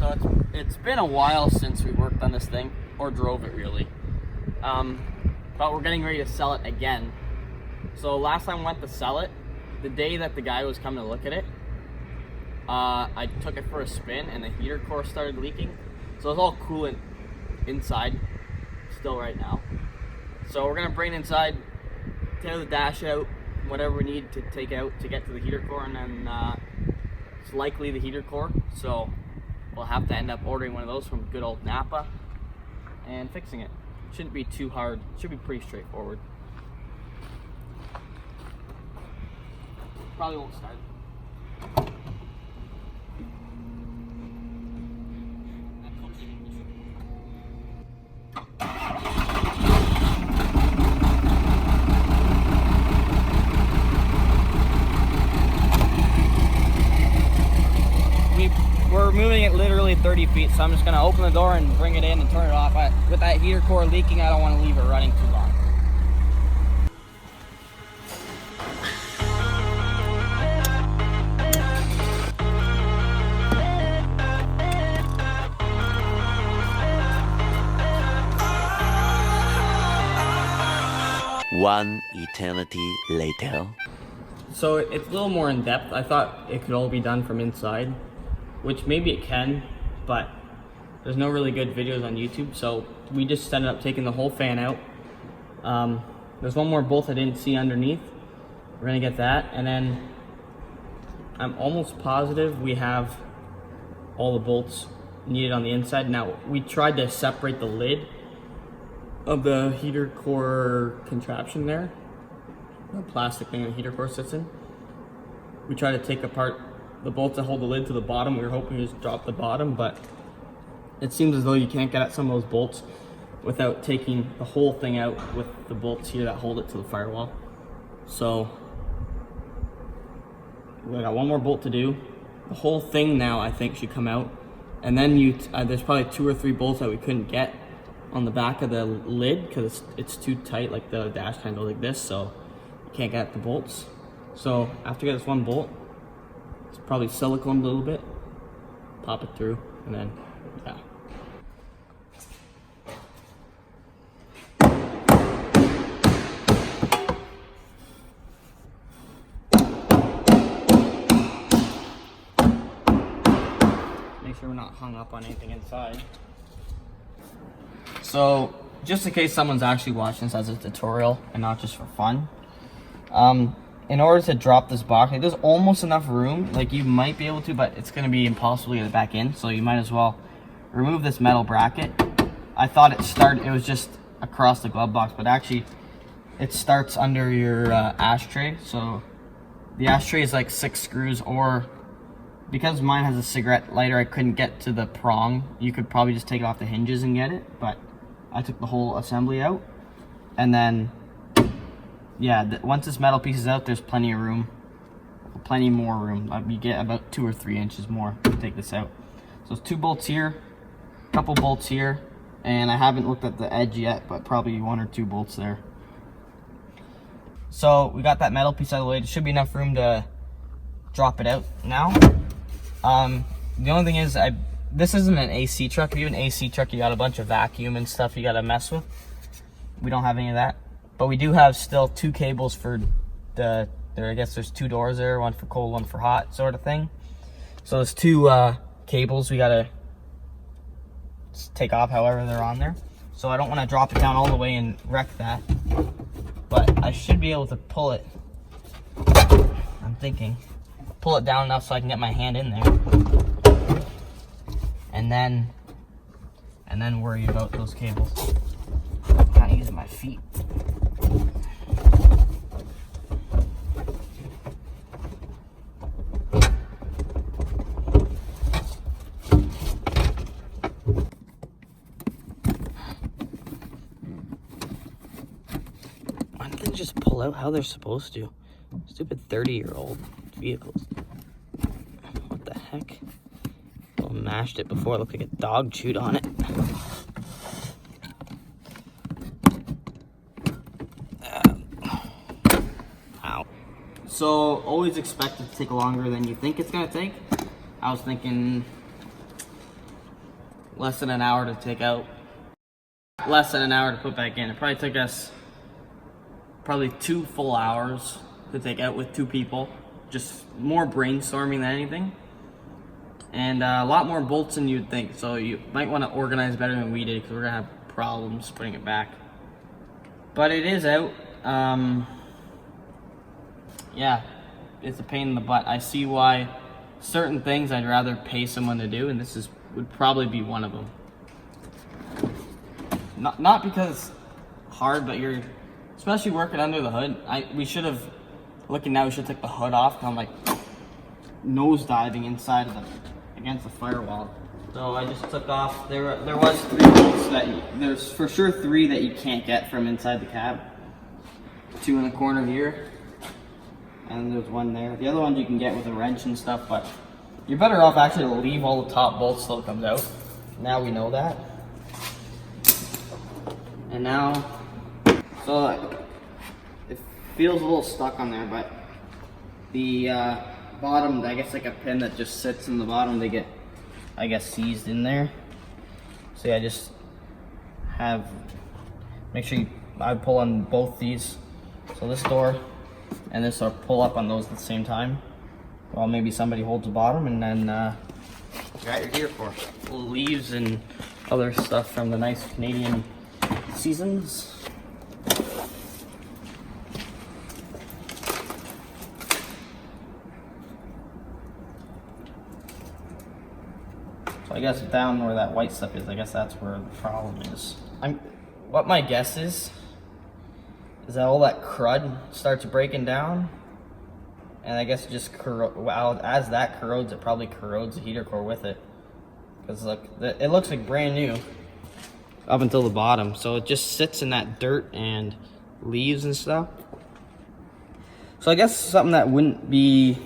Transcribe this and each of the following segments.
So it's been a while since we worked on this thing, or drove it really. But we're getting ready to sell it again. So last time I went to sell it, the day that the guy was coming to look at it, I took it for a spin and the heater core started leaking. So it's all coolant inside still right now. So we're gonna bring it inside, tear the dash out, whatever we need to take out to get to the heater core, and then it's likely the heater core. So we'll have to end up ordering one of those from good old Napa and fixing it. Shouldn't be too hard, should be pretty straightforward. Probably won't start. We're moving it literally 30 feet, so I'm just gonna open the door and bring it in and turn it off. With that heater core leaking, I don't want to leave it running too long. One eternity later. So it's a little more in depth. I thought it could all be done from inside, which maybe it can, but there's no really good videos on YouTube, so we just ended up taking the whole fan out. There's one more bolt I didn't see underneath. We're gonna get that, and then I'm almost positive we have all the bolts needed on the inside. Now, we tried to separate the lid of the heater core contraption there, the plastic thing the heater core sits in. We tried to take apart the bolts that hold the lid to the bottom. We were hoping to just drop the bottom, but it seems as though you can't get at some of those bolts without taking the whole thing out with the bolts here that hold it to the firewall. So we got one more bolt to do. The whole thing now I think should come out, and then there's probably 2 or 3 bolts that we couldn't get on the back of the lid because it's too tight, like the dash handle like this, so you can't get at the bolts. So after we get this one bolt, it's probably silicone a little bit, pop it through, and then yeah. Make sure we're not hung up on anything inside. So, just in case someone's actually watching this as a tutorial and not just for fun, in order to drop this box, like, there's almost enough room, like you might be able to, but it's going to be impossible to get it back in, so you might as well remove this metal bracket. I thought it was just across the glove box, but actually it starts under your ashtray. So the ashtray is like 6 screws, or because mine has a cigarette lighter, I couldn't get to the prong. You could probably just take it off the hinges and get it, but I took the whole assembly out, and then yeah, once this metal piece is out, there's plenty of room, plenty more room. You get about 2 or 3 inches more to take this out. So it's 2 bolts here, a couple bolts here, and I haven't looked at the edge yet, but probably 1 or 2 bolts there. So we got that metal piece out of the way. There should be enough room to drop it out now. The only thing is, this isn't an AC truck. If you have an AC truck, you got a bunch of vacuum and stuff you got to mess with. We don't have any of that. But we do have still 2 cables for I guess there's 2 doors there, one for cold, one for hot sort of thing. So there's 2 cables we gotta take off however they're on there. So I don't want to drop it down all the way and wreck that. But I should be able to pull it, I'm thinking, pull it down enough so I can get my hand in there. And then worry about those cables. I'm kind of using my feet. Why don't they just pull out how they're supposed to? Stupid 30-year-old vehicles. What the heck? I mashed it before. It looked like a dog chewed on it. Ow. So, always expect it to take longer than you think it's gonna take. I was thinking less than an hour to take out, less than an hour to put back in. It probably took us 2 full hours to take out with 2 people. Just more brainstorming than anything. And a lot more bolts than you'd think. So you might want to organize better than we did, because we're going to have problems putting it back. But it is out. Yeah, it's a pain in the butt. I see why certain things I'd rather pay someone to do, and this would probably be one of them. Not because it's hard, but you're, especially working under the hood. We should have, looking now, we should take the hood off, because I'm like nose diving inside of against the firewall. So I just took off. There was 3 bolts there's for sure 3 that you can't get from inside the cab. 2 in the corner here, and there's 1 there. The other ones you can get with a wrench and stuff, but you're better off actually to leave all the top bolts till it comes out. Now we know that. And now, so it feels a little stuck on there, but the bottom, I guess like a pin that just sits in the bottom, they get, I guess, seized in there. So yeah, I just make sure I pull on both these. So this door and this door, pull up on those at the same time. Well, maybe somebody holds the bottom, and then you got your gear for leaves and other stuff from the nice Canadian seasons. So I guess down where that white stuff is, I guess that's where the problem is. What my guess is that all that crud starts breaking down, and I guess it just as that corrodes, it probably corrodes the heater core with it. Because look, it looks like brand new up until the bottom, so it just sits in that dirt and leaves and stuff. So I guess something that wouldn't be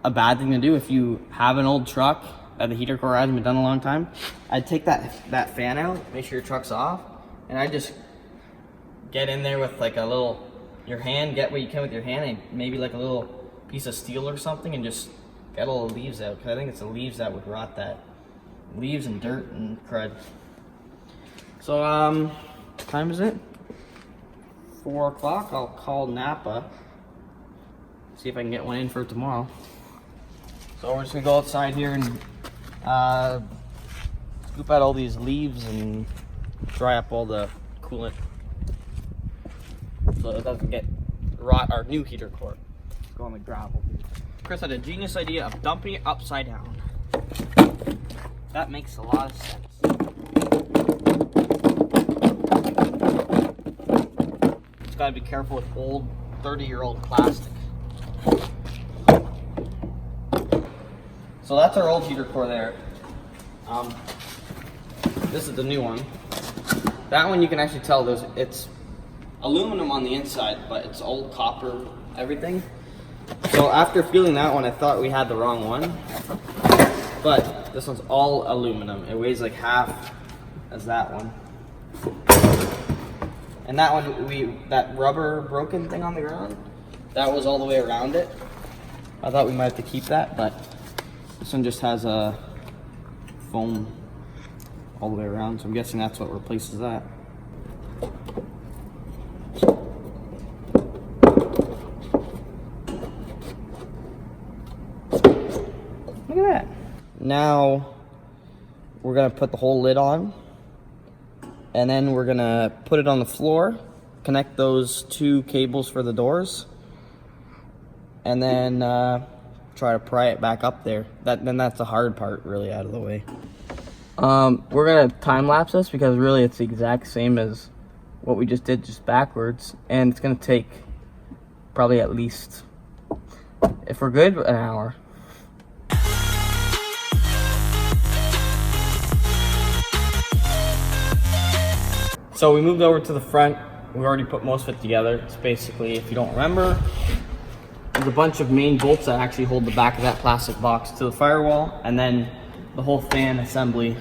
a bad thing to do if you have an old truck that the heater core hasn't been done in a long time, I'd take that fan out, make sure your truck's off, and I just get in there with like a little, your hand, get what you can with your hand, and maybe like a little piece of steel or something, and just get all the leaves out, because I think it's the leaves that would rot that. Leaves and dirt and crud. So, what time is it? 4 o'clock. I'll call Napa, see if I can get one in for tomorrow. So we're just gonna go outside here and scoop out all these leaves and dry up all the coolant, so it doesn't get rot our new heater core. Go on the gravel. Chris had a genius idea of dumping it upside down. That makes a lot of sense. Just gotta be careful with old 30-year-old plastic. So that's our old heater core there. This is the new one. That one you can actually tell it's aluminum on the inside, but it's old copper, everything. So after feeling that one, I thought we had the wrong one. But this one's all aluminum. It weighs like half as that one. And that one, that rubber broken thing on the ground, that was all the way around it. I thought we might have to keep that, but this one just has a foam all the way around, so I'm guessing that's what replaces that. Look at that. Now we're gonna put the whole lid on, and then we're gonna put it on the floor, connect those 2 cables for the doors, and then try to pry it back up there. Then that's the hard part really out of the way. We're gonna time lapse this because really it's the exact same as what we just did, just backwards, and it's gonna take probably at least, if we're good, an hour. So we moved over to the front. We already put most of it together. It's basically, if you don't remember, there's a bunch of main bolts that actually hold the back of that plastic box to the firewall, and then the whole fan assembly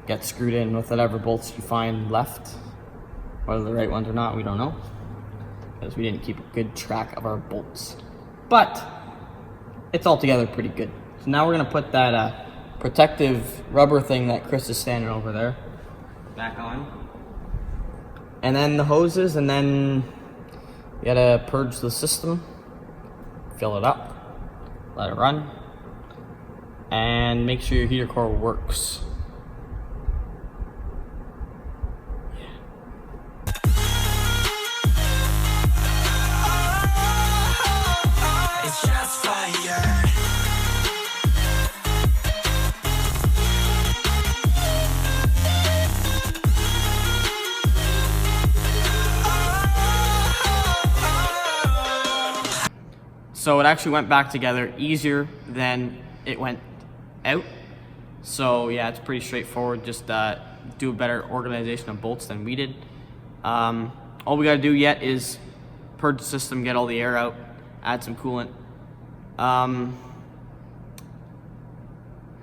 gets screwed in with whatever bolts you find left. Whether the right ones or not, we don't know, because we didn't keep a good track of our bolts. But it's all together pretty good. So now we're gonna put that protective rubber thing that Chris is standing over there back on. And then the hoses, and then you gotta purge the system, fill it up, let it run, and make sure your heater core works. It's just fire. So it actually went back together easier than it went out. So yeah, it's pretty straightforward. Just do a better organization of bolts than we did. All we gotta do yet is purge the system, get all the air out, add some coolant.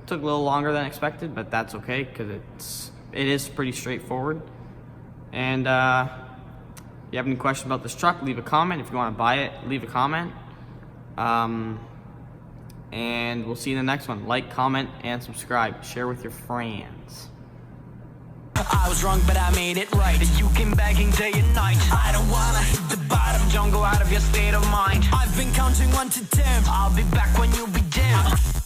Took a little longer than expected, but that's okay because it is pretty straightforward. And if you have any questions about this truck, leave a comment. If you want to buy it, leave a comment. And we'll see you in the next one. Like, comment, and subscribe. Share with your friends. I was wrong, but I made it right. You came begging day and night. I don't wanna hit the bottom. Don't go out of your state of mind. I've been counting 1 to 10. I'll be back when you be